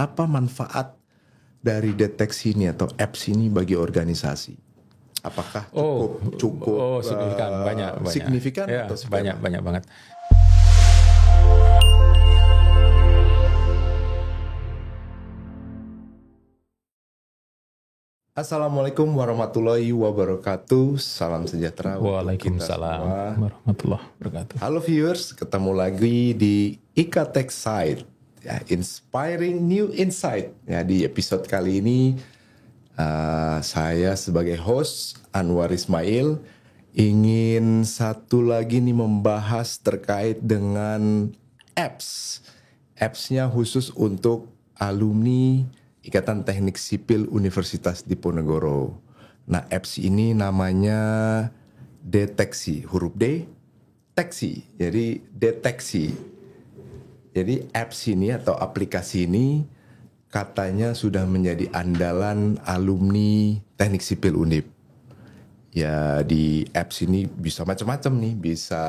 apa manfaat dari deteksi ini atau apps ini bagi organisasi? Apakah cukup signifikan, banyak. Signifikan ya, atau banyak banget. Assalamualaikum warahmatullahi wabarakatuh. Salam sejahtera untuk kita semua. Warahmatullahi wabarakatuh. Halo viewers, ketemu lagi di IKTech Side, ya, Inspiring New Insight. Ya, di episode kali ini saya sebagai host Anwar Ismail ingin satu lagi nih membahas terkait dengan apps. Apps-nya khusus untuk alumni Ikatan Teknik Sipil Universitas Diponegoro. Nah, apps ini namanya deteksi, huruf D, teksi. Jadi deteksi. Jadi apps ini atau aplikasi ini katanya sudah menjadi andalan alumni Teknik Sipil Undip. Ya, di apps ini bisa macam-macam nih, bisa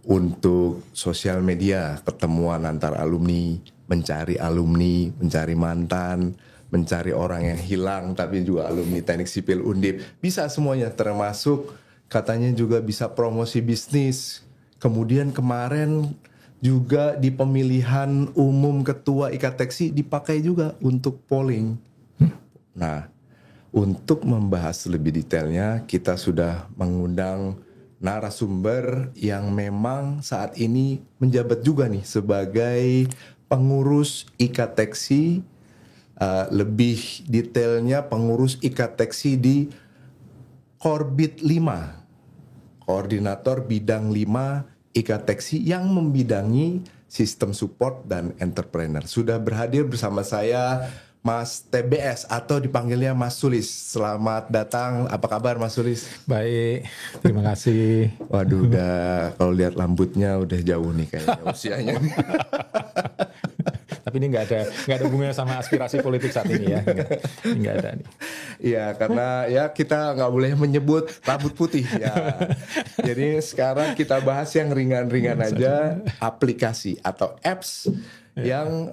untuk sosial media, ketemuan antar alumni, mencari mantan, mencari orang yang hilang, tapi juga alumni Teknik Sipil Undip. Bisa semuanya, termasuk katanya juga bisa promosi bisnis. Kemudian kemarin juga di pemilihan umum ketua IKTeksi dipakai juga untuk polling. Nah, untuk membahas lebih detailnya, kita sudah mengundang narasumber yang memang saat ini menjabat juga nih sebagai pengurus IKTeksi, lebih detailnya pengurus IKTeksi di Korbit 5, koordinator bidang 5 IKTeksi yang membidangi sistem support dan entrepreneur. Sudah berhadir bersama saya Mas TBS atau dipanggilnya Mas Sulis. Selamat datang. Apa kabar Mas Sulis? Baik, terima kasih. Waduh, udah kalau lihat rambutnya udah jauh nih kayaknya usianya. Tapi ini nggak ada hubungannya sama aspirasi politik saat ini ya. Nggak ada nih. Iya, karena ya kita nggak boleh menyebut rambut putih ya. Jadi sekarang kita bahas yang ringan-ringan aja, aplikasi atau apps yang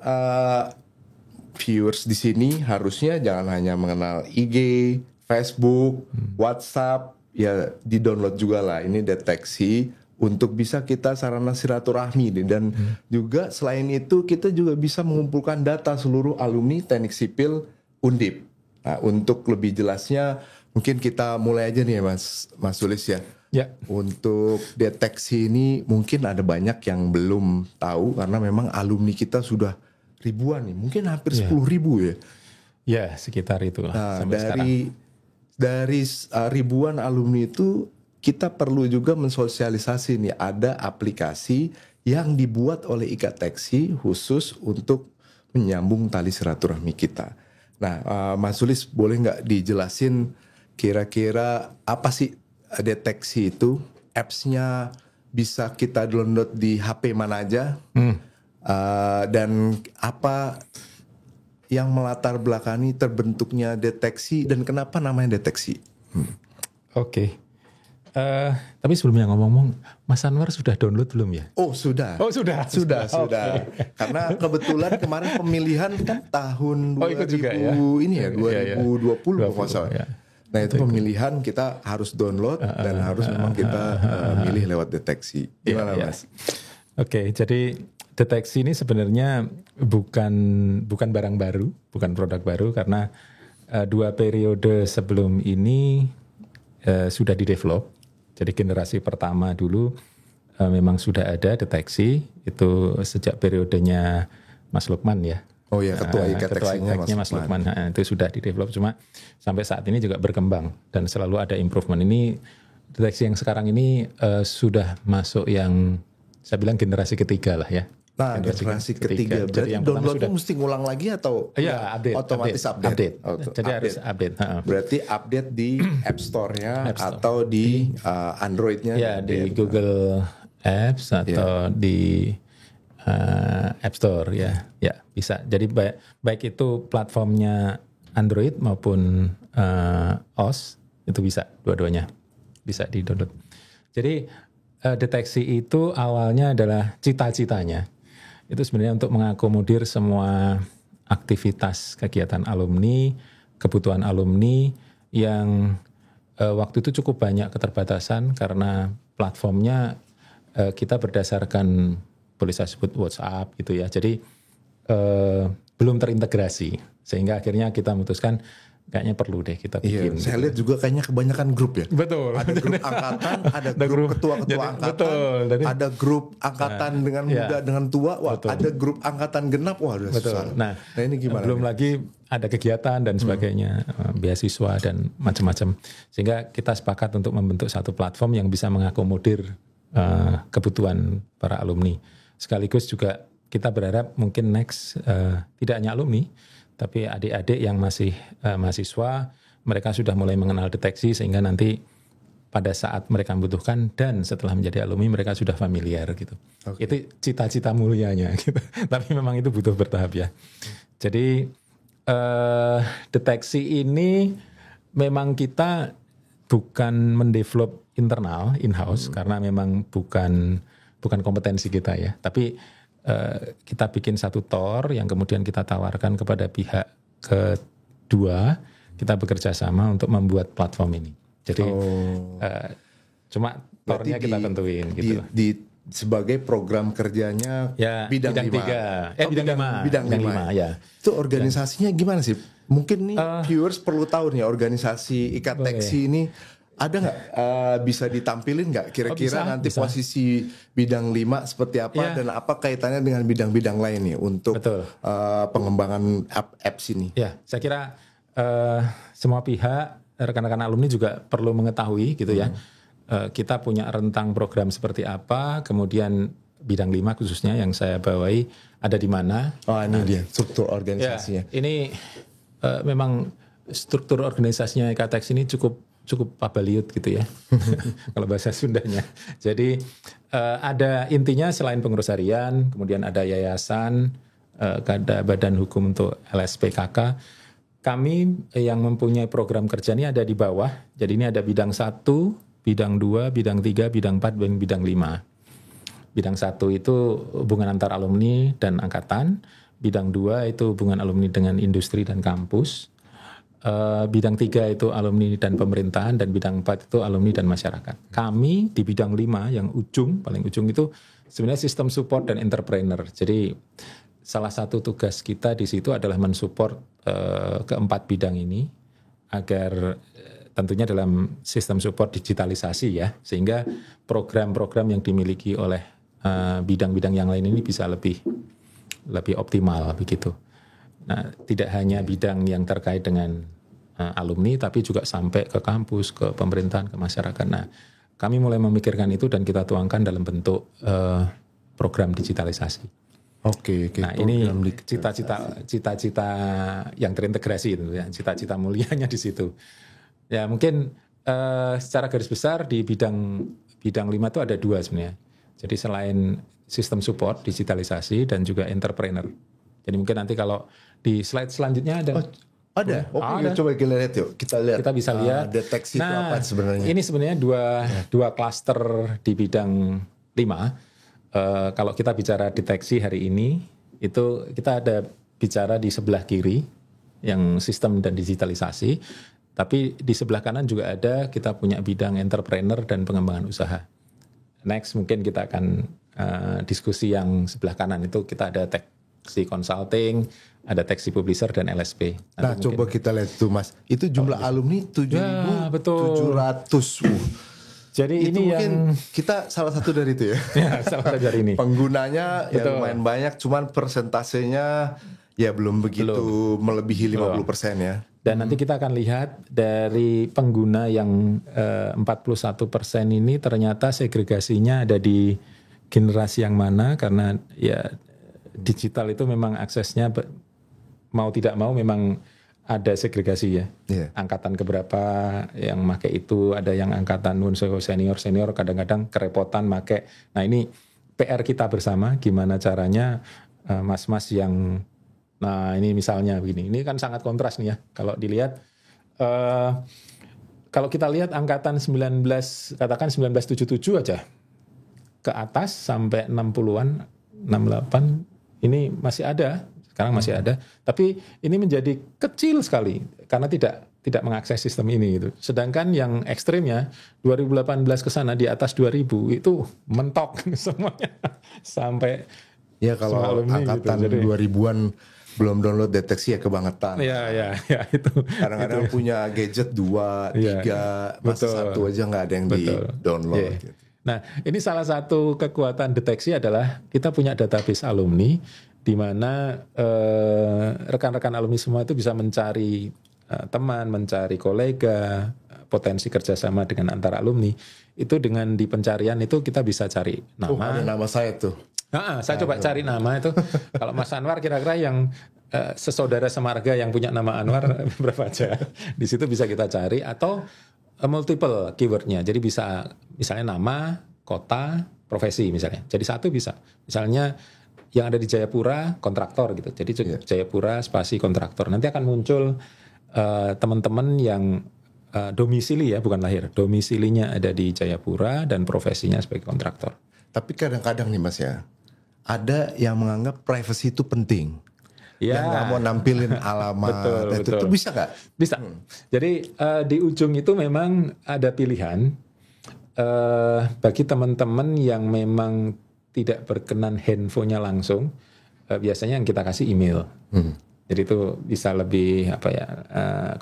viewers di sini harusnya jangan hanya mengenal IG, Facebook, WhatsApp, ya di-download juga lah. Ini deteksi untuk bisa kita sarana silaturahmi, dan juga selain itu kita juga bisa mengumpulkan data seluruh alumni Teknik Sipil Undip. Nah, untuk lebih jelasnya mungkin kita mulai aja nih Mas Sulis ya. Ya. Untuk deteksi ini mungkin ada banyak yang belum tahu karena memang alumni kita sudah ribuan nih, mungkin hampir 10.000 ya. Ya, sekitar itulah. Nah, sampai dari ribuan alumni itu kita perlu juga mensosialisasi nih, ada aplikasi yang dibuat oleh IKTeksi khusus untuk menyambung tali silaturahmi kita. Nah, Mas Sulis boleh nggak dijelasin kira-kira apa sih deteksi itu? Apps-nya bisa kita download di HP mana aja? Dan apa yang melatar belakangi terbentuknya deteksi dan kenapa namanya deteksi? Oke. Tapi sebelumnya ngomong-ngomong, Mas Anwar sudah download belum ya? Oh sudah. Oh sudah. Okay. Karena kebetulan kemarin pemilihan kan tahun 2000 juga, ya? Ini ya 2020 kalau nggak salah. Ya. Nah itu pemilihan kita harus download dan harus memang kita milih lewat deteksi. Gimana Mas? Oke, jadi deteksi ini sebenarnya bukan barang baru, bukan produk baru karena 2 periode sebelum ini sudah di-develop. Jadi generasi pertama dulu memang sudah ada deteksi, itu sejak periodenya Mas Lukman ya. Oh ya, ketua IKTeksinya Mas Lukman. Nah, itu sudah di-develop, cuma sampai saat ini juga berkembang dan selalu ada improvement. Ini deteksi yang sekarang ini sudah masuk yang saya bilang generasi ketiga lah ya. Nah, generasi ketiga. Berarti yang downloadnya mesti ngulang lagi atau otomatis update? Jadi harus update. Berarti update di App Store-nya atau di Android-nya? Ya, di Google Apps atau di App Store ya. Ya, bisa. Jadi baik itu platformnya Android maupun iOS itu bisa, dua-duanya bisa di-download. Jadi deteksi itu awalnya adalah cita-citanya itu sebenarnya untuk mengakomodir semua aktivitas kegiatan alumni, kebutuhan alumni yang waktu itu cukup banyak keterbatasan karena platformnya kita berdasarkan, boleh saya sebut WhatsApp gitu ya. Jadi belum terintegrasi sehingga akhirnya kita memutuskan kayaknya perlu deh kita bikin. Saya lihat juga kayaknya kebanyakan grup ya. Betul. Ada grup angkatan, ada grup ketua-ketua angkatan, betul. ada grup angkatan dengan muda dengan tua, ada grup angkatan genap, udah susah. Nah ini gimana? Belum lagi ada kegiatan dan sebagainya, beasiswa dan macam-macam. Sehingga kita sepakat untuk membentuk satu platform yang bisa mengakomodir kebutuhan para alumni. Sekaligus juga kita berharap mungkin next tidak hanya alumni, tapi adik-adik yang masih mahasiswa, mereka sudah mulai mengenal deteksi sehingga nanti pada saat mereka membutuhkan dan setelah menjadi alumni mereka sudah familiar gitu. Okay. Itu cita-cita mulianya gitu. Tapi memang itu butuh bertahap ya. Jadi deteksi ini memang kita bukan mendevelop internal in-house karena memang bukan kompetensi kita ya. Tapi kita bikin satu TOR yang kemudian kita tawarkan kepada pihak kedua, kita bekerja sama untuk membuat platform ini. Jadi cuma TOR-nya kita tentuin gitu. Sebagai program kerjanya ya, bidang 5. Bidang 5 ya. Itu organisasinya gimana sih? Mungkin nih viewers perlu tahu nih organisasi Ikateksi ini ada nggak bisa ditampilin nggak kira-kira nanti bisa. Posisi bidang 5 seperti apa dan apa kaitannya dengan bidang-bidang lain nih untuk pengembangan apps ini? Ya, saya kira semua pihak, rekan-rekan alumni juga perlu mengetahui gitu ya. Kita punya rentang program seperti apa, kemudian bidang 5 khususnya yang saya bawahi ada di mana. Oh ini dia struktur organisasinya. Ya, ini memang struktur organisasinya Ikateksi ini cukup pabaliut gitu ya kalau bahasa Sundanya. Jadi ada intinya selain pengurus harian, kemudian ada yayasan, ada badan hukum untuk LSPKK. Kami yang mempunyai program kerja ini ada di bawah. Jadi ini ada bidang 1, bidang 2, bidang 3, bidang 4, dan bidang 5. Bidang 1 itu hubungan antar alumni dan angkatan. Bidang 2 itu hubungan alumni dengan industri dan kampus. Bidang 3 itu alumni dan pemerintahan, dan bidang 4 itu alumni dan masyarakat. Kami di bidang 5 yang paling ujung itu sebenarnya sistem support dan entrepreneur. Jadi salah satu tugas kita di situ adalah mensupport keempat bidang ini agar tentunya dalam sistem support digitalisasi ya, sehingga program-program yang dimiliki oleh bidang-bidang yang lain ini bisa lebih optimal begitu. Nah, tidak hanya bidang yang terkait dengan alumni, tapi juga sampai ke kampus, ke pemerintahan, ke masyarakat. Nah, kami mulai memikirkan itu dan kita tuangkan dalam bentuk program digitalisasi. Oke. Nah, ini cita-cita yang terintegrasi itu ya, cita-cita mulianya di situ. Ya, mungkin secara garis besar di bidang 5 itu ada 2 sebenarnya. Jadi selain sistem support digitalisasi dan juga entrepreneur. Jadi mungkin nanti kalau di slide selanjutnya ada. Ada. Coba kita lihat yuk. Kita bisa lihat. Deteksi itu apa sebenarnya? Ini sebenarnya dua klaster di bidang 5. Kalau kita bicara deteksi hari ini, itu kita ada bicara di sebelah kiri yang sistem dan digitalisasi. Tapi di sebelah kanan juga ada, kita punya bidang entrepreneur dan pengembangan usaha. Next mungkin kita akan diskusi yang sebelah kanan itu, kita ada Teksi Consulting, ada Teksi Publisher dan LSP. Nah, coba kita lihat tuh Mas. Itu jumlah alumni 7.700. Jadi itu ini mungkin yang kita salah satu dari itu ya. Salah satu dari ini. Penggunanya yang lumayan banyak, cuman persentasenya ya belum begitu melebihi 50% ya. Dan nanti kita akan lihat dari pengguna yang 41% ini ternyata segregasinya ada di generasi yang mana, karena ya digital itu memang aksesnya mau tidak mau memang ada segregasi ya. Angkatan keberapa yang make itu, ada yang angkatan senior kadang-kadang kerepotan make. Nah, ini PR kita bersama, gimana caranya mas-mas yang, nah ini misalnya begini, ini kan sangat kontras nih ya. Kalau dilihat, kalau kita lihat angkatan katakan 1977 aja, ke atas sampai 60-an, 68, ini masih ada Sekarang masih ada, tapi ini menjadi kecil sekali karena tidak mengakses sistem ini gitu. Sedangkan yang ekstrimnya 2018 ke sana di atas 2000 itu mentok semuanya sampai ya kalau alumni angkatan gitu. Jadi, 2000-an belum download deteksi ya kebangetan. Ya itu. Kadang-kadang punya gadget 2, 3, masa satu aja nggak ada yang di download. Yeah. Gitu. Nah, ini salah satu kekuatan deteksi adalah kita punya database alumni di mana rekan-rekan alumni semua itu bisa mencari teman, mencari kolega, potensi kerjasama dengan antara alumni. Itu dengan di pencarian itu kita bisa cari nama. Ada nama saya tuh. Saya coba cari nama itu. Kalau Mas Anwar kira-kira yang sesaudara semarga yang punya nama Anwar berapa aja? Di situ bisa kita cari atau multiple keywordnya. Jadi bisa misalnya nama, kota, profesi misalnya. Jadi satu bisa. Misalnya yang ada di Jayapura kontraktor gitu. Jadi Jayapura spasi kontraktor. Nanti akan muncul teman-teman yang domisili ya, bukan lahir. Domisilinya ada di Jayapura dan profesinya sebagai kontraktor. Tapi kadang-kadang nih Mas ya, ada yang menganggap privacy itu penting. Ya. Yang nggak mau nampilin alamat. Betul. Itu bisa nggak? Bisa. Jadi di ujung itu memang ada pilihan bagi teman-teman yang memang tidak berkenan handphonenya langsung, biasanya yang kita kasih email. Jadi itu bisa lebih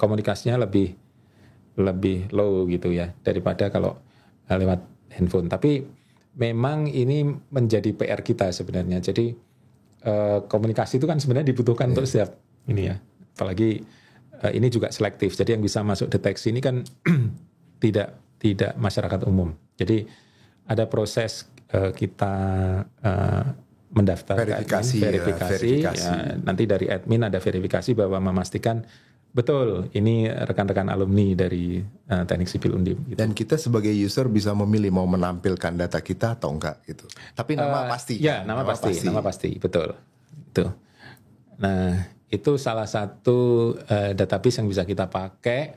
komunikasinya lebih low gitu ya daripada kalau lewat handphone. Tapi memang ini menjadi PR kita sebenarnya. Jadi komunikasi itu kan sebenarnya dibutuhkan untuk setiap ini ya. Apalagi ini juga selektif. Jadi yang bisa masuk deteksi ini kan tidak masyarakat umum. Jadi ada proses kita mendaftarkan verifikasi. Ya, nanti dari admin ada verifikasi bahwa memastikan betul ini rekan-rekan alumni dari Teknik Sipil Undip. Gitu. Dan kita sebagai user bisa memilih mau menampilkan data kita atau enggak gitu. Tapi nama pasti. Ya, nama pasti, betul. Itu. Nah, itu salah satu database yang bisa kita pakai.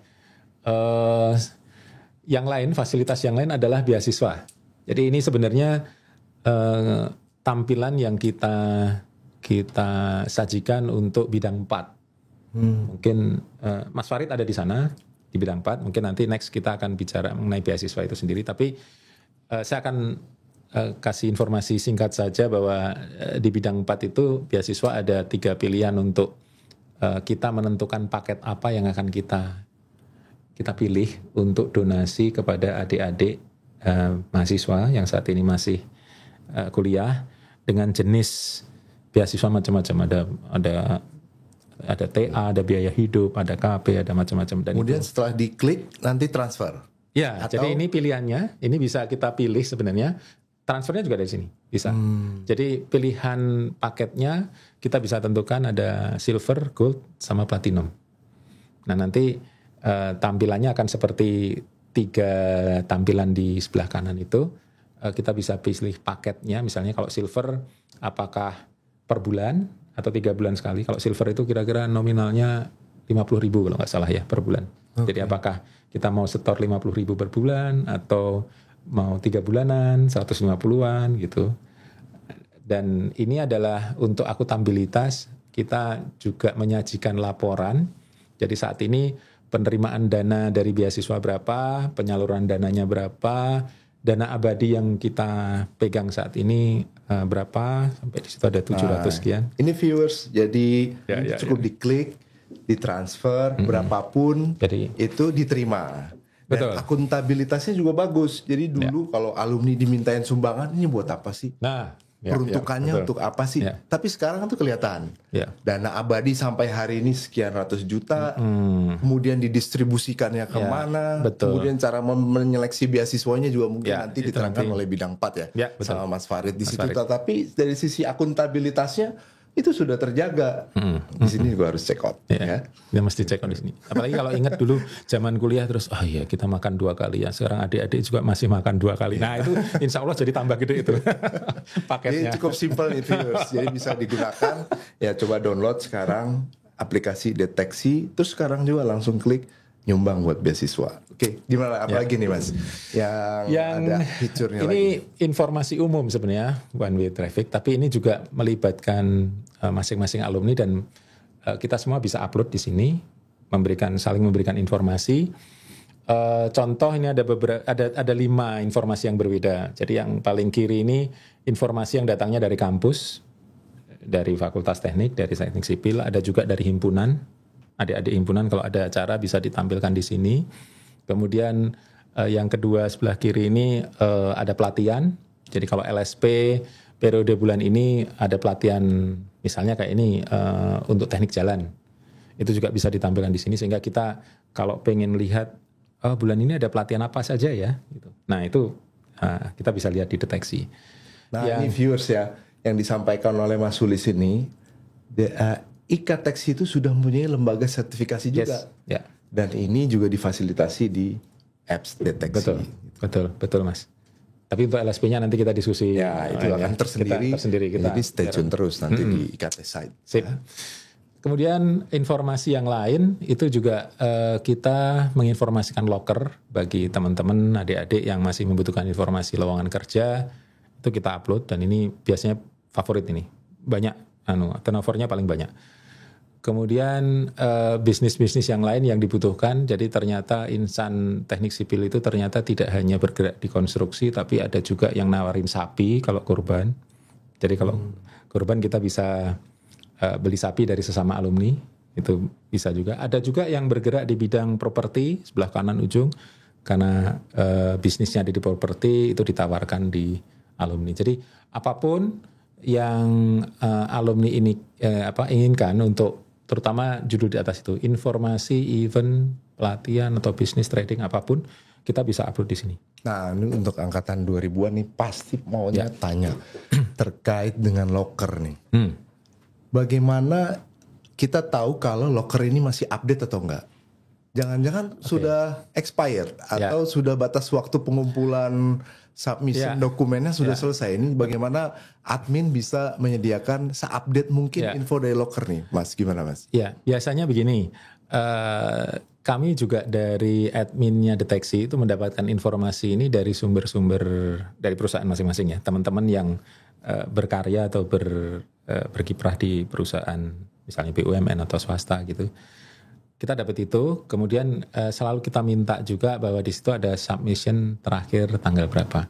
Yang lain, fasilitas yang lain adalah beasiswa. Jadi ini sebenarnya tampilan yang kita sajikan untuk bidang 4. Mungkin Mas Farid ada di sana di bidang 4. Mungkin nanti next kita akan bicara mengenai beasiswa itu sendiri. Tapi saya akan kasih informasi singkat saja bahwa di bidang 4 itu beasiswa ada 3 pilihan untuk kita menentukan paket apa yang akan kita pilih untuk donasi kepada adik-adik mahasiswa yang saat ini masih kuliah dengan jenis beasiswa macam-macam. Ada TA, ada biaya hidup, ada KP, ada macam-macam. Dan kemudian setelah diklik nanti transfer. Ya, jadi ini pilihannya, ini bisa kita pilih sebenarnya. Transfernya juga dari sini, bisa. Jadi pilihan paketnya kita bisa tentukan ada silver, gold, sama platinum. Nah nanti tampilannya akan seperti 3 tampilan di sebelah kanan itu. Kita bisa pilih paketnya, misalnya kalau silver apakah per bulan atau 3 bulan sekali. Kalau silver itu kira-kira nominalnya 50.000 kalau nggak salah ya per bulan. Jadi apakah kita mau setor 50.000 per bulan atau mau 3 bulanan, 150-an gitu. Dan ini adalah untuk akutabilitas, kita juga menyajikan laporan. Jadi saat ini penerimaan dana dari beasiswa berapa, penyaluran dananya berapa, dana abadi yang kita pegang saat ini berapa, sampai di situ ada 700 sekian. Ini viewers, jadi cukup diklik, ditransfer, berapapun jadi, itu diterima. Dan akuntabilitasnya juga bagus. Jadi dulu kalau alumni dimintain sumbangan, ini buat apa sih? Nah, peruntukannya untuk apa sih? Tapi sekarang tuh kelihatan. Dana abadi sampai hari ini sekian ratus juta, kemudian didistribusikannya kemana, kemudian cara menyeleksi beasiswanya juga mungkin nanti diterangkan oleh bidang 4 sama Mas Farid di situ. Tapi dari sisi akuntabilitasnya itu sudah terjaga. Di sini juga harus check out. Kita mesti check out di sini. Apalagi kalau ingat dulu zaman kuliah terus, kita makan 2 kali ya. Sekarang adik-adik juga masih makan 2 kali. Nah itu insya Allah jadi tambah gede itu paketnya. Jadi cukup simple nih viewers. Jadi bisa digunakan. Ya coba download sekarang aplikasi deteksi. Terus sekarang juga langsung klik nyumbang buat beasiswa. Oke, gimana apalagi nih Mas? Yang ada fiturnya ini lagi. informasi umum sebenarnya one way traffic, tapi ini juga melibatkan masing-masing alumni dan kita semua bisa upload di sini, saling memberikan informasi. Contoh ini ada 5 informasi yang berbeda. Jadi yang paling kiri ini informasi yang datangnya dari kampus, dari Fakultas Teknik, dari Teknik Sipil, ada juga dari himpunan. Adik-adik himpunan kalau ada acara bisa ditampilkan di sini. Kemudian yang kedua sebelah kiri ini ada pelatihan. Jadi kalau LSP periode bulan ini ada pelatihan misalnya kayak ini untuk teknik jalan. Itu juga bisa ditampilkan di sini sehingga kita kalau pengen lihat bulan ini ada pelatihan apa saja ya. Gitu. Nah itu kita bisa lihat di deteksi. Nah ini viewers ya yang disampaikan oleh Mas Sulis ini, IKTeX itu sudah mempunyai lembaga sertifikasi juga. Ya. Dan ini juga difasilitasi di apps deteksi. Betul Mas. Tapi untuk LSP-nya nanti kita diskusi. Ya itu akan tersendiri. Jadi stay tune terus nanti di IKTeX site. Sip. Kemudian informasi yang lain itu juga kita menginformasikan loker bagi teman-teman adik-adik yang masih membutuhkan informasi lowongan kerja, itu kita upload dan ini biasanya favorit ini. Banyak turnovernya paling banyak. Kemudian bisnis-bisnis yang lain yang dibutuhkan, jadi ternyata insan teknik sipil itu ternyata tidak hanya bergerak di konstruksi, tapi ada juga yang nawarin sapi kalau kurban. Jadi kalau kurban kita bisa beli sapi dari sesama alumni, itu bisa juga. Ada juga yang bergerak di bidang properti, sebelah kanan ujung, karena bisnisnya ada di properti, itu ditawarkan di alumni. Jadi apapun yang alumni ini inginkan untuk terutama judul di atas itu, informasi, event, pelatihan atau bisnis trading apapun, kita bisa upload di sini. Nah, ini untuk angkatan 2000-an nih pasti maunya tanya terkait dengan loker nih. Bagaimana kita tahu kalau loker ini masih update atau enggak? Jangan-jangan sudah expired atau sudah batas waktu pengumpulan submission dokumennya sudah selesai. Ini bagaimana admin bisa menyediakan se-update mungkin info dari loker nih, Mas? Gimana, Mas? Ya, biasanya begini. Kami juga dari adminnya deteksi itu mendapatkan informasi ini dari sumber-sumber dari perusahaan masing-masing ya. Teman-teman yang berkarya atau berkiprah di perusahaan misalnya BUMN atau swasta gitu. Kita dapat itu, kemudian selalu kita minta juga bahwa di situ ada submission terakhir tanggal berapa.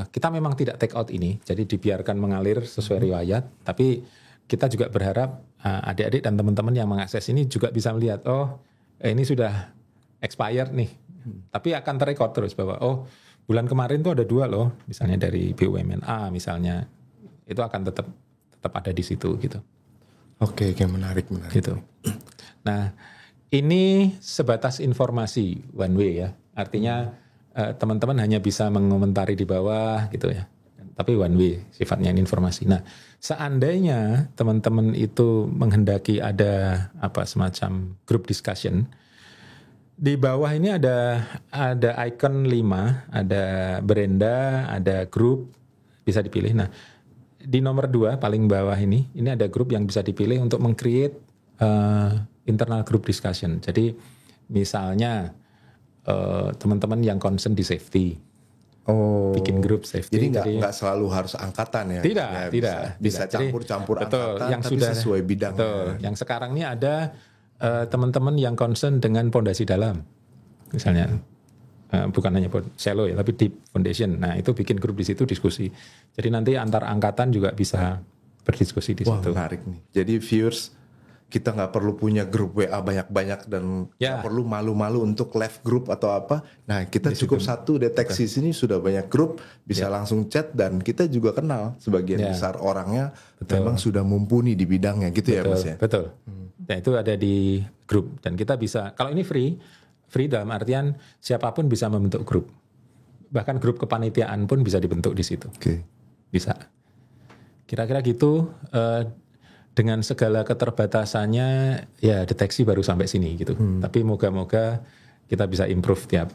Kita memang tidak take out ini, jadi dibiarkan mengalir sesuai riwayat. Tapi kita juga berharap adik-adik dan teman-teman yang mengakses ini juga bisa melihat, ini sudah expired nih. Tapi akan terrekod terus bahwa bulan kemarin tuh ada 2 loh, misalnya dari BUMN A misalnya, itu akan tetap ada di situ gitu. Oke, menarik. Gitu. Nah, ini sebatas informasi one way ya. Artinya teman-teman hanya bisa mengomentari di bawah gitu ya. Tapi one way sifatnya ini informasi. Nah, seandainya teman-teman itu menghendaki ada semacam group discussion, di bawah ini ada icon 5, ada beranda, ada grup, bisa dipilih. Nah, di nomor 2 paling bawah ini ada grup yang bisa dipilih untuk meng-create internal group discussion. Jadi misalnya teman-teman yang concern di safety, bikin grup safety. Jadi nggak selalu harus angkatan ya? Tidak. Bisa campur-campur angkatan, yang tapi sudah sesuai bidangnya. Betul. Yang sekarang ini ada teman-teman yang concern dengan pondasi dalam, misalnya. Bukan hanya shallow ya, tapi deep foundation. Nah itu bikin grup di situ diskusi. Jadi nanti antar angkatan juga bisa berdiskusi di situ. Wah menarik nih. Jadi viewers, kita nggak perlu punya grup WA banyak-banyak dan nggak perlu malu-malu untuk left group atau apa. Nah kita cukup satu deteksi sini sudah banyak grup, bisa langsung chat dan kita juga kenal sebagian besar orangnya memang sudah mumpuni di bidangnya gitu ya Mas ya. Betul. Nah itu ada di grup dan kita bisa. Kalau ini free dalam artian siapapun bisa membentuk grup. Bahkan grup kepanitiaan pun bisa dibentuk di situ. Bisa. Kira-kira gitu. Dengan segala keterbatasannya, ya deteksi baru sampai sini gitu. Tapi moga-moga kita bisa improve tiap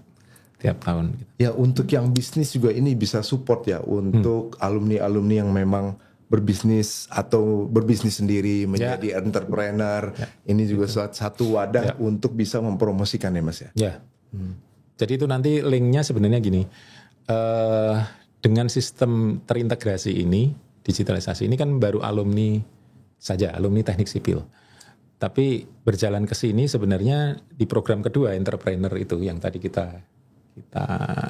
tahun. Gitu. Ya untuk yang bisnis juga ini bisa support ya untuk alumni-alumni yang memang berbisnis atau berbisnis sendiri, menjadi entrepreneur. Ini juga satu wadah untuk bisa mempromosikan ya Mas ya. Ya. Jadi itu nanti linknya sebenarnya gini, dengan sistem terintegrasi ini, digitalisasi ini kan baru alumni saja, alumni teknik sipil. Tapi berjalan ke sini sebenarnya di program kedua entrepreneur itu yang tadi kita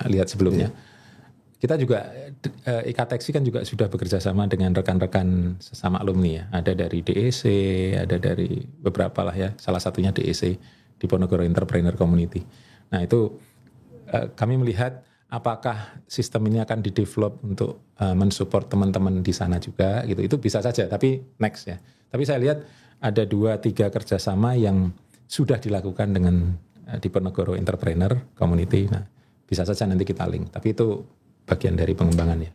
lihat sebelumnya. Kita juga IKTeksi kan juga sudah bekerja sama dengan rekan-rekan sesama alumni ya. Ada dari DEC, ada dari beberapa lah ya. Salah satunya DEC, Diponegoro Entrepreneur Community. Nah itu kami melihat apakah sistem ini akan didevelop untuk mensupport teman-teman di sana juga gitu. Itu bisa saja, tapi next ya. Tapi saya lihat ada 2-3 kerjasama yang sudah dilakukan dengan Diponegoro Entrepreneur Community. Nah, bisa saja nanti kita link. Tapi itu bagian dari pengembangannya.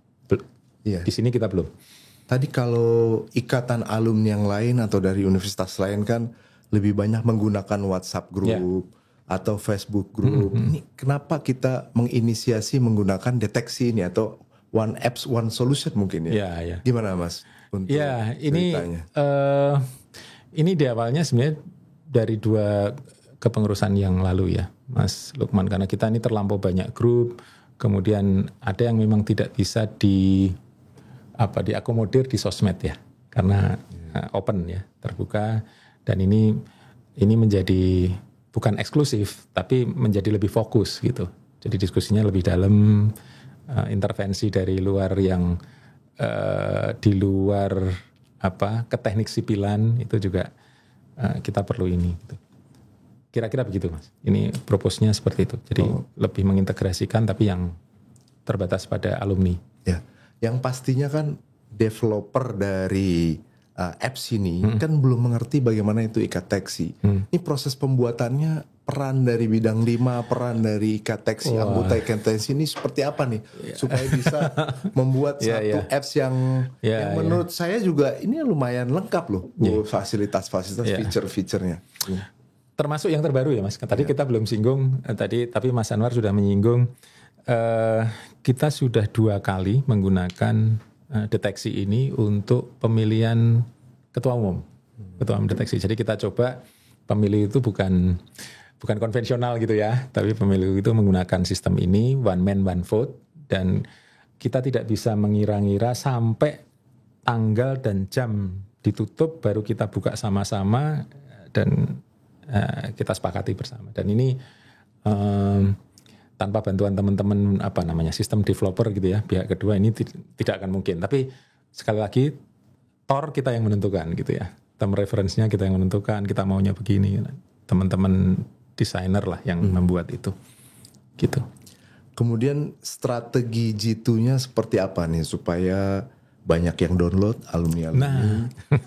Di sini kita belum. Tadi kalau ikatan alumni yang lain atau dari universitas lain kan lebih banyak menggunakan WhatsApp group atau Facebook group. Ini kenapa kita menginisiasi menggunakan deteksi ini atau one apps one solution mungkin ya? Gimana Mas? Untuk ini di awalnya sebenarnya dari 2 kepengurusan yang lalu ya, Mas Lukman, karena kita ini terlampau banyak grup, kemudian ada yang memang tidak bisa diakomodir di sosmed ya, karena open ya, terbuka, dan ini menjadi bukan eksklusif, tapi menjadi lebih fokus gitu. Jadi diskusinya lebih dalam, intervensi dari luar yang di luar ke teknik sipilan itu juga kita perlu ini. Gitu. Kira-kira begitu Mas. Ini proposnya seperti itu. Jadi lebih mengintegrasikan tapi yang terbatas pada alumni. Ya, yang pastinya kan developer dari apps ini kan belum mengerti bagaimana itu IKTeksi. Ini proses pembuatannya, peran dari bidang 5, peran dari IKTeksi, anggota IKTeksi ini seperti apa nih supaya bisa membuat satu apps yang menurut saya juga ini lumayan lengkap loh, fasilitas-fasilitas, feature-featurenya. Termasuk yang terbaru ya Mas. Tadi kita belum singgung tapi Mas Anwar sudah menyinggung. Kita sudah 2 kali menggunakan deteksi ini untuk pemilihan ketua umum deteksi. Jadi kita coba pemilih itu bukan konvensional gitu ya, tapi pemilu itu menggunakan sistem ini, one man one vote, dan kita tidak bisa mengira-ngira sampai tanggal dan jam ditutup baru kita buka sama-sama dan kita sepakati bersama. Dan ini tanpa bantuan teman-teman sistem developer gitu ya, pihak kedua ini tidak akan mungkin. Tapi sekali lagi Tor kita yang menentukan gitu ya, term reference-nya kita yang menentukan, kita maunya begini, teman-teman desainer lah yang membuat itu gitu. Kemudian strategi G2-nya seperti apa nih supaya banyak yang download alumni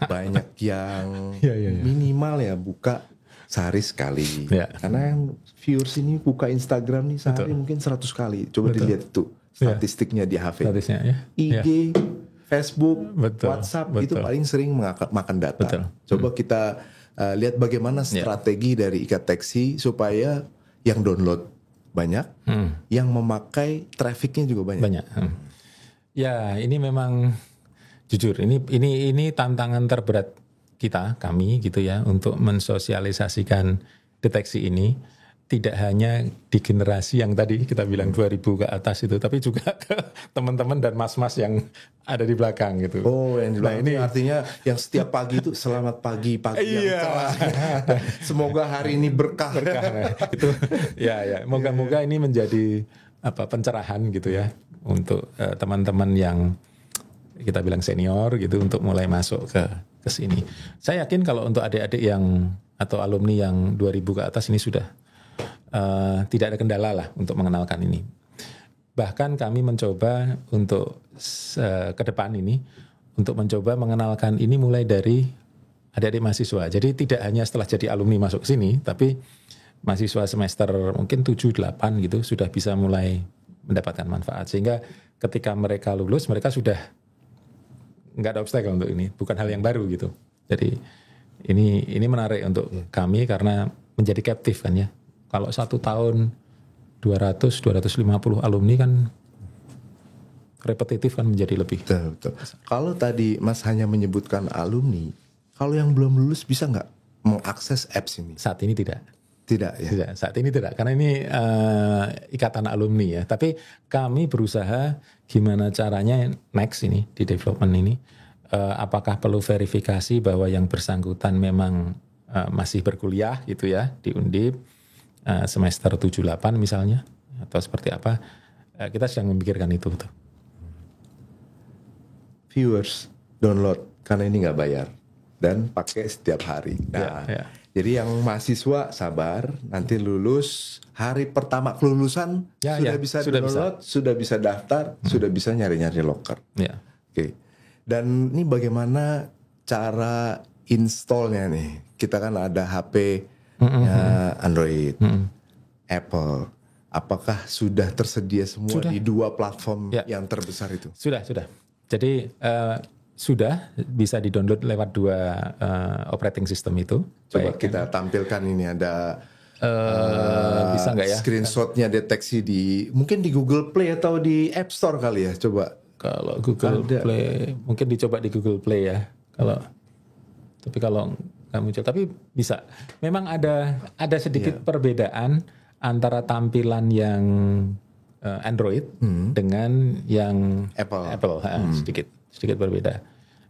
banyak yang minimal ya buka sehari sekali. Karena yang viewers ini buka Instagram nih sehari mungkin 100 kali. Coba dilihat itu statistiknya di HP. IG, Facebook, WhatsApp itu paling sering makan data. Coba kita lihat bagaimana strategi dari IKTeksi supaya yang download banyak, yang memakai trafficnya juga banyak. Ya, ini memang jujur ini tantangan terberat kami gitu ya untuk mensosialisasikan deteksi ini. Tidak hanya di generasi yang tadi kita bilang 2000 ke atas itu, tapi juga ke teman-teman dan mas-mas yang ada di belakang gitu. Yang di belakang ini artinya yang setiap pagi itu selamat pagi yang cerah. Semoga hari ini berkah. Itu moga-moga ini menjadi pencerahan gitu ya untuk teman-teman yang kita bilang senior gitu untuk mulai masuk ke sini. Saya yakin kalau untuk adik-adik yang atau alumni yang 2000 ke atas ini sudah tidak ada kendala lah untuk mengenalkan ini. Bahkan kami mencoba untuk ke depan ini untuk mencoba mengenalkan ini mulai dari adik-adik mahasiswa. Jadi tidak hanya setelah jadi alumni masuk ke sini, tapi mahasiswa semester mungkin 7-8 gitu sudah bisa mulai mendapatkan manfaat. Sehingga ketika mereka lulus, mereka sudah nggak ada obstacle untuk ini. Bukan hal yang baru gitu. Jadi ini menarik untuk kami karena menjadi captive kan ya. Kalau 1 tahun 200-250 alumni kan repetitif kan menjadi lebih. Betul. Kalau tadi Mas hanya menyebutkan alumni, kalau yang belum lulus bisa nggak mengakses apps ini? Saat ini tidak. Tidak ya? Tidak, saat ini tidak. Karena ini ikatan alumni ya. Tapi kami berusaha gimana caranya next ini di development ini. Apakah perlu verifikasi bahwa yang bersangkutan memang masih berkuliah gitu ya di Undip semester 78 misalnya atau seperti apa. Kita sedang memikirkan itu tuh. Viewers download karena ini nggak bayar dan pakai setiap hari. Nah, jadi yang mahasiswa sabar, nanti lulus hari pertama kelulusan sudah bisa download, sudah bisa daftar, sudah bisa nyari-nyari loker. Oke. Dan ini bagaimana cara installnya nih? Kita kan ada HP Android, Apple. Apakah sudah tersedia semua di dua platform yang terbesar itu? Sudah. Jadi sudah bisa di-download lewat dua operating system itu. Coba kita tampilkan ini ada bisa nggak ya? Screenshotnya deteksi mungkin di Google Play atau di App Store kali ya. Coba. Kalau Google Play mungkin dicoba di Google Play ya. Tapi kalau nggak muncul, tapi bisa. Memang ada sedikit perbedaan antara tampilan yang Android dengan yang Apple. Sedikit berbeda.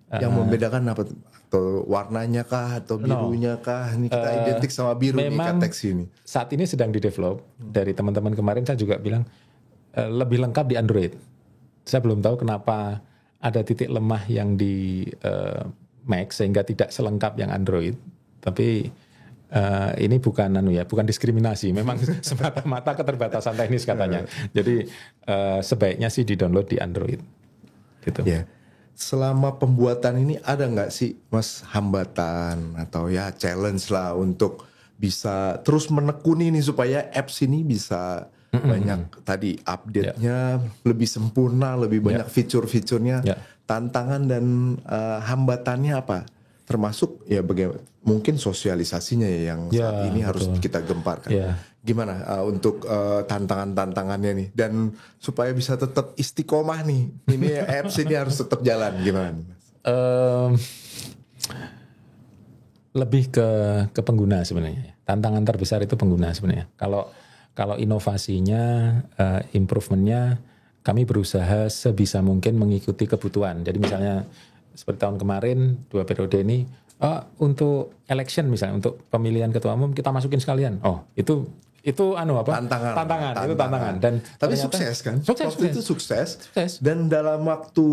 Yang membedakan apa? Atau warnanya kah? Atau birunya kah? Ini kita identik sama biru nih Ikatex ini. Saat ini sedang di-develop. Dari teman-teman kemarin saya juga bilang lebih lengkap di Android. Saya belum tahu kenapa ada titik lemah yang di Mac sehingga tidak selengkap yang Android. Tapi ini bukan bukan diskriminasi, memang semata-mata keterbatasan teknis katanya. Jadi sebaiknya sih di-download di Android. Gitu. Ya. Selama pembuatan ini ada nggak sih Mas hambatan atau ya challenge lah untuk bisa terus menekuni nih supaya apps ini bisa banyak tadi update-nya lebih sempurna, lebih banyak fitur-fiturnya. Tantangan dan hambatannya apa? Termasuk ya bagaimana mungkin sosialisasinya yang saat ini harus kita gemparkan. Gimana untuk tantangan-tantangannya nih dan supaya bisa tetap istiqomah nih. Ini apps ini harus tetap jalan gimana? Lebih ke pengguna sebenarnya. Tantangan terbesar itu pengguna sebenarnya. Kalau inovasinya, improvementnya, kami berusaha sebisa mungkin mengikuti kebutuhan. Jadi misalnya seperti tahun kemarin 2 periode ini untuk election misalnya untuk pemilihan ketua umum kita masukin sekalian. Itu tantangan dan tapi sukses kan? Waktu itu sukses. Dan dalam waktu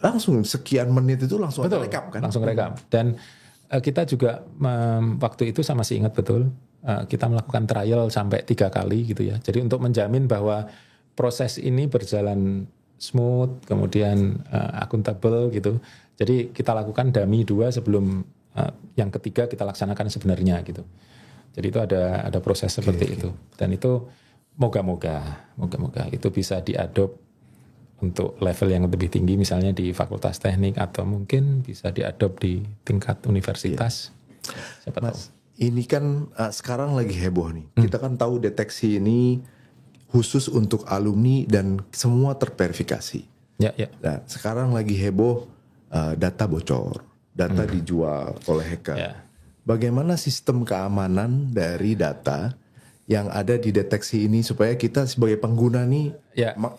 langsung sekian menit itu langsung rekap kan? Langsung rekap. Dan kita juga waktu itu saya masih ingat betul kita melakukan trial sampai 3 kali gitu ya. Jadi untuk menjamin bahwa proses ini berjalan smooth, kemudian akuntabel gitu. Jadi kita lakukan dummy 2 sebelum yang ketiga kita laksanakan sebenarnya gitu. Jadi itu ada proses seperti itu. Dan itu moga-moga itu bisa diadopt untuk level yang lebih tinggi misalnya di fakultas teknik atau mungkin bisa diadopt di tingkat universitas. Siapa Mas, tahu. Ini kan sekarang lagi heboh nih. Kita kan tahu deteksi ini khusus untuk alumni dan semua terverifikasi. Nah, sekarang lagi heboh data bocor, data dijual oleh hacker. Bagaimana sistem keamanan dari data yang ada di deteksi ini supaya kita sebagai pengguna nih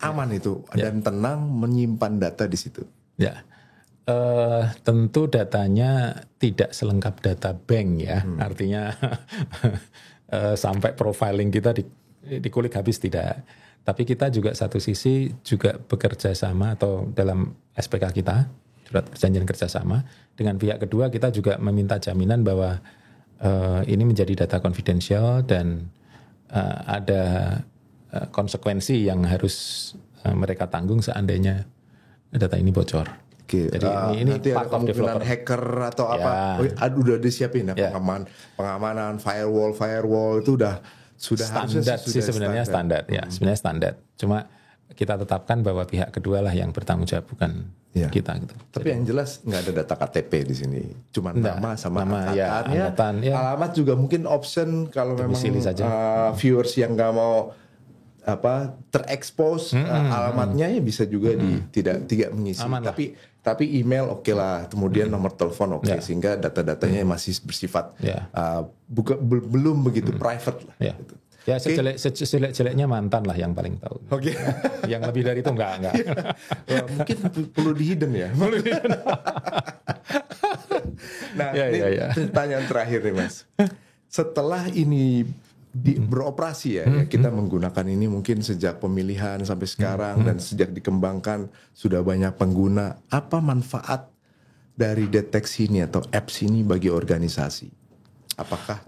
aman itu dan tenang menyimpan data di situ? Tentu datanya tidak selengkap data bank ya, artinya sampai profiling kita dikulik habis tidak. Tapi kita juga satu sisi juga bekerja sama atau dalam SPK kita surat perjanjian kerjasama dengan pihak kedua kita juga meminta jaminan bahwa ini menjadi data konfidensial dan ada konsekuensi yang harus mereka tanggung seandainya data ini bocor. Jadi ini nanti ada kemungkinan hacker atau apa? Udah disiapin ya pengamanan firewall itu sudah standar sih sebenarnya standar ya sebenarnya standar. Cuma kita tetapkan bahwa pihak kedua lah yang bertanggung jawab bukan kita gitu. Tapi yang jelas nggak ada data KTP di sini, cuma nama sama angkatan. Alamat juga mungkin option kalau memang viewers yang nggak mau terekspos alamatnya ya bisa juga tidak mengisi. Aman lah. Tapi email oke lah, kemudian nomor telepon oke, sehingga data-datanya masih bersifat belum begitu private lah. Ya. Gitu. Ya sejelek-jeleknya mantan lah yang paling tahu. Oke. Yang lebih dari itu enggak. Mungkin perlu di-hidden ya. Nah, ini pertanyaan terakhir nih Mas. Setelah ini beroperasi ya, kita menggunakan ini mungkin sejak pemilihan sampai sekarang dan sejak dikembangkan sudah banyak pengguna. Apa manfaat dari deteksi ini atau apps ini bagi organisasi? Apakah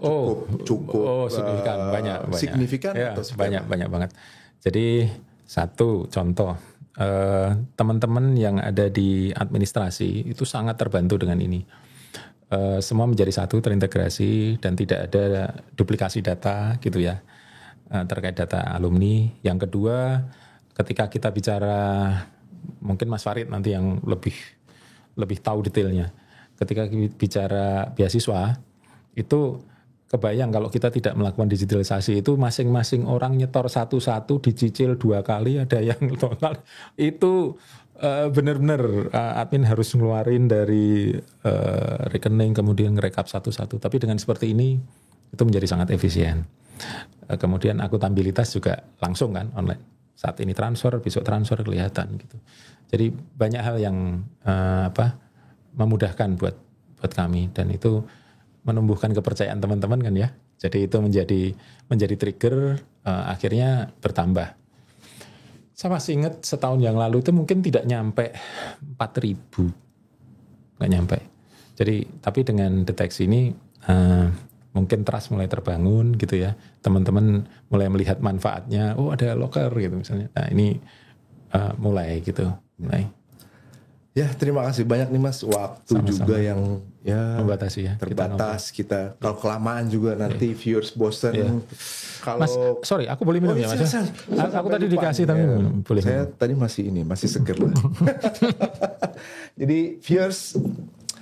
cukup signifikan, banyak. Signifikan ya, atau banyak banget. Jadi satu contoh, teman-teman yang ada di administrasi itu sangat terbantu dengan ini. Semua menjadi satu, terintegrasi dan tidak ada duplikasi data gitu ya, terkait data alumni. Yang kedua, ketika kita bicara, mungkin Mas Farid nanti yang lebih tahu detailnya. Ketika bicara beasiswa, itu kebayang kalau kita tidak melakukan digitalisasi, itu masing-masing orang nyetor satu-satu, dicicil 2 kali, ada yang total. Itu benar-benar admin harus ngeluarin dari rekening, kemudian ngerekap satu-satu. Tapi dengan seperti ini, itu menjadi sangat efisien. Kemudian akuntabilitas juga langsung kan, online. Saat ini transfer, besok transfer kelihatan gitu. Jadi banyak hal yang memudahkan buat kami, dan itu menumbuhkan kepercayaan teman-teman kan ya. Jadi itu menjadi trigger, akhirnya bertambah. Saya masih ingat setahun yang lalu itu mungkin tidak nyampe 4.000, nggak nyampe. Jadi tapi dengan deteksi ini mungkin trust mulai terbangun gitu ya. Teman-teman mulai melihat manfaatnya. Oh ada locker gitu misalnya. Nah ini mulai gitu. Ya terima kasih banyak nih Mas, waktu sama-sama juga yang ya membatasi ya, terbatas kita kalau kelamaan juga nanti viewers bosen. Kalau Mas, sorry aku boleh minum ya Mas? Aku tadi dikasih tapi boleh. Saya tadi masih seger lah. Jadi viewers,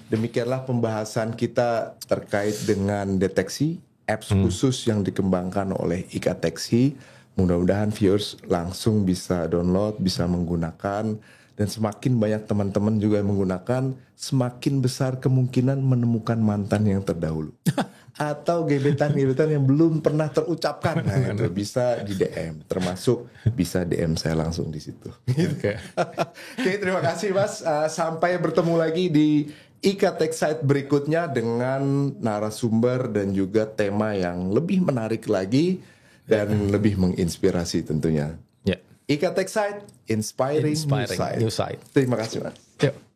demikianlah pembahasan kita terkait dengan deteksi apps khusus yang dikembangkan oleh Ikateksi. Mudah-mudahan viewers langsung bisa download, bisa menggunakan. Dan semakin banyak teman-teman juga yang menggunakan, semakin besar kemungkinan menemukan mantan yang terdahulu. Atau gebetan-gebetan yang belum pernah terucapkan. Nah, itu bisa di DM. Termasuk bisa DM saya langsung di situ. Oke, terima kasih Mas. Sampai bertemu lagi di Ikatex Site berikutnya dengan narasumber dan juga tema yang lebih menarik lagi dan lebih menginspirasi tentunya. Ikatex Site, inspiring new site. New site. Terima kasih Mas. Yuk.